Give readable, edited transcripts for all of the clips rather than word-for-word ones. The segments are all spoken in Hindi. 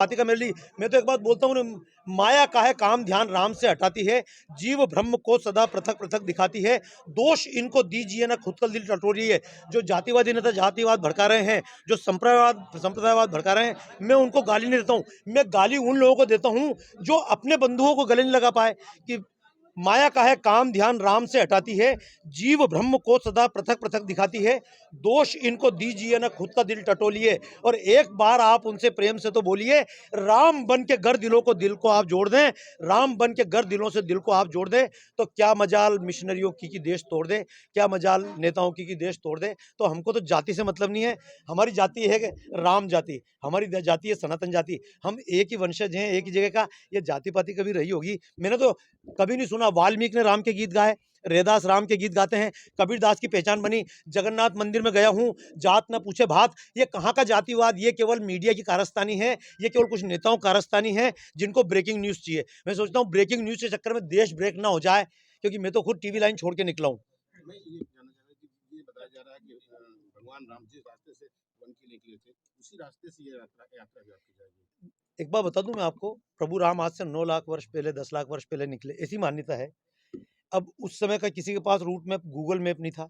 बाती का मेरे लिए मैं तो एक बात बोलता हूँ ना, माया काहे काम ध्यान राम से हटाती है, जीव ब्रह्म को सदा पृथक पृथक दिखाती है। दोष इनको दीजिए ना, खुद का दिल टटोरिए। जो जातिवादी नेता जातिवाद भड़का रहे हैं, जो संप्रदायवाद भड़का रहे हैं, मैं उनको गाली नहीं देता हूँ। मैं गाली उन लोगों को देता हूँ जो अपने बंधुओं को गले नहीं लगा पाए कि माया का है काम ध्यान राम से हटाती है, जीव ब्रह्म को सदा पृथक पृथक दिखाती है। दोष इनको दीजिए ना, खुद का दिल टटोलिए और एक बार आप उनसे प्रेम से तो बोलिए, राम बन के घर दिलों को दिल को आप जोड़ दें, राम बन के घर दिलों से दिल को आप जोड़ दें। तो क्या मजाल मिशनरियों की देश तोड़ दे, क्या मजाल नेताओं की देश तोड़ दे। तो हमको तो जाति से मतलब नहीं है। हमारी जाति है राम जाति, हमारी जाति है सनातन जाति। हम एक ही वंशज हैं, एक ही जगह का। ये जाति पाति कभी रही होगी मैंने तो कभी नहीं सुना। वाल्मीकि ने राम के गीत गाए, रैदास राम के गीत गाते हैं, कबीरदास की पहचान बनी। जगन्नाथ मंदिर में गया हूँ, जात न पूछे भात। ये कहाँ का जातिवाद, ये केवल मीडिया की कारस्तानी है, ये केवल कुछ नेताओं की कारस्तानी है जिनको ब्रेकिंग न्यूज चाहिए। मैं सोचता हूँ ब्रेकिंग न्यूज के चक्कर में देश ब्रेक ना हो जाए, क्योंकि मैं तो खुद टीवी लाइन छोड़ के निकला हूँ। मैं ये जानना चाह रहा कि ये बताया जा रहा है कि भगवान राम जिस रास्ते से वन के निकले थे, उसी रास्ते से ये यात्रा भी आपकी जाएगी। एक बार बता दूं मैं आपको, प्रभु राम आज से 9 लाख वर्ष पहले, 10 लाख वर्ष पहले निकले, ऐसी मान्यता है। अब उस समय का किसी के पास रूट मैप, गूगल मैप नहीं था,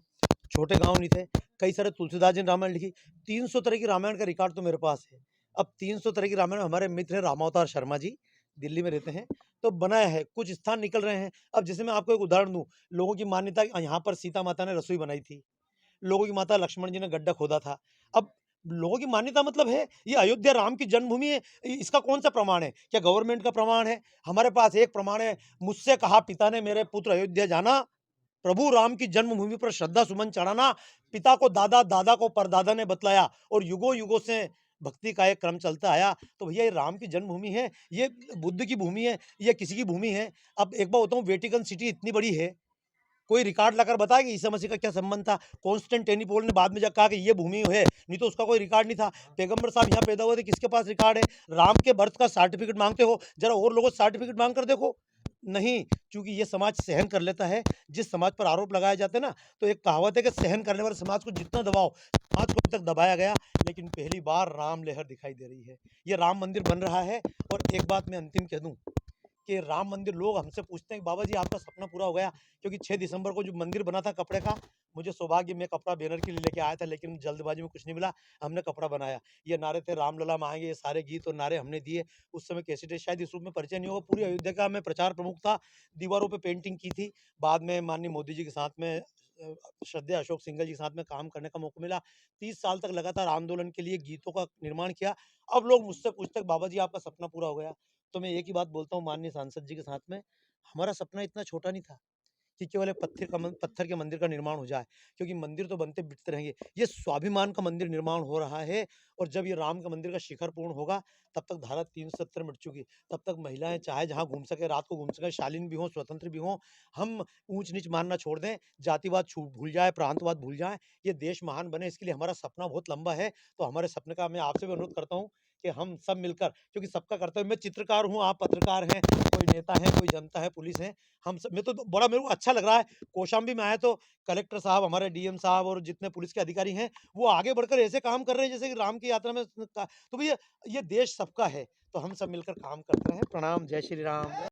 छोटे गांव नहीं थे। कई सारे तुलसीदास जी ने रामायण लिखी, 300 तरह की रामायण का रिकॉर्ड तो मेरे पास है। अब 300 तरह की रामायण हमारे मित्र हैं रामावतार शर्मा जी, दिल्ली में रहते हैं, तो बनाया है। कुछ स्थान निकल रहे हैं। अब जैसे मैं आपको एक उदाहरण दूं, लोगों की मान्यता यहाँ पर सीता माता ने रसोई बनाई थी, लोगों की माता लक्ष्मण जी ने गड्ढा खोदा था। अब लोगों की मान्यता मतलब है ये अयोध्या राम की जन्मभूमि है। इसका कौन सा प्रमाण है? क्या गवर्नमेंट का प्रमाण है? हमारे पास एक प्रमाण है, मुझसे कहा पिता ने मेरे पुत्र अयोध्या जाना, प्रभु राम की जन्मभूमि पर श्रद्धा सुमन चढ़ाना। पिता को दादा, दादा को परदादा ने बतलाया और युगों युगों से भक्ति का एक क्रम चलता आया। तो भैया ये राम की जन्मभूमि है, ये बुद्ध की भूमि है, ये किसी की भूमि है? अब एक बार बताऊं, वेटिकन सिटी इतनी बड़ी है, कोई रिकॉर्ड लाकर बताया कि ईसा मसीह का क्या संबंध था? कॉन्स्टेंटिनोपल ने बाद में जाकर कहा कि ये भूमि है, नहीं तो उसका कोई रिकॉर्ड नहीं था। पैगंबर साहब यहाँ पैदा हुए थे, किसके पास रिकॉर्ड है? राम के बर्थ का सर्टिफिकेट मांगते हो, जरा और लोगों से सर्टिफिकेट मांग कर देखो। नहीं, क्योंकि ये समाज सहन कर लेता है। जिस समाज पर आरोप लगाए जाते हैं ना, तो एक कहावत है कि सहन करने वाले समाज को जितना दबाओ, समाज को अभी तक दबाया गया। लेकिन पहली बार राम लहर दिखाई दे रही है, ये राम मंदिर बन रहा है। और एक बात मैं अंतिम कह दूं कि राम मंदिर, लोग हमसे पूछते हैं बाबा जी आपका सपना पूरा हो गया? क्योंकि 6 दिसंबर को जो मंदिर बना था कपड़े का, मुझे सौभाग्य, मैं कपड़ा बैनर के लिए लेके आया था, लेकिन जल्दबाजी में कुछ नहीं मिला, हमने कपड़ा बनाया। ये नारे थे रामलला में आएंगे, ये सारे गीत और नारे हमने दिए। उस समय कैसेट, शायद इस रूप में परिचय नहीं होगा, पूरी अयोध्या का मैं प्रचार प्रमुख था, दीवारों पे पेंटिंग की थी। बाद में माननीय मोदी जी के साथ में श्रद्धेय अशोक सिंघल जी के साथ में काम करने का मौका मिला। 30 साल तक लगातार आंदोलन के लिए गीतों का निर्माण किया। अब लोग मुझसे पूछते हैं बाबा जी आपका सपना पूरा हो गया? तो मैं एक ही बात बोलता हूँ माननीय सांसद जी के साथ में, हमारा सपना इतना छोटा नहीं था कि केवल एक पत्थर के मंदिर का निर्माण हो जाए, क्योंकि मंदिर तो बनते बिकते रहेंगे। ये स्वाभिमान का मंदिर निर्माण हो रहा है। और जब ये राम का मंदिर का शिखर पूर्ण होगा, तब तक धारा 370 मिट चुकी, तब तक महिलाएं चाहे जहां घूम सके, रात को घूम सके, शालीन भी हो, स्वतंत्र भी हो। हम ऊंच नीच मानना छोड़ दें, जातिवाद भूल जाए, प्रांतवाद भूल जाए, ये देश महान बने, इसके लिए हमारा सपना बहुत लंबा है। तो हमारे सपने का मैं आपसे भी अनुरोध करता हूँ कि हम सब मिलकर, क्योंकि सबका कर्तव्य, मैं चित्रकार हूँ, आप पत्रकार हैं, कोई नेता है, कोई जनता है, पुलिस है, हम सब, मैं तो बड़ा, मेरे को अच्छा लग रहा है। कौशाम्बी में आए तो कलेक्टर साहब, हमारे डीएम साहब और जितने पुलिस के अधिकारी हैं, वो आगे बढ़कर ऐसे काम कर रहे हैं जैसे कि राम की यात्रा में तो भैया ये देश सबका है। तो हम सब मिलकर काम करते हैं। प्रणाम, जय श्री राम।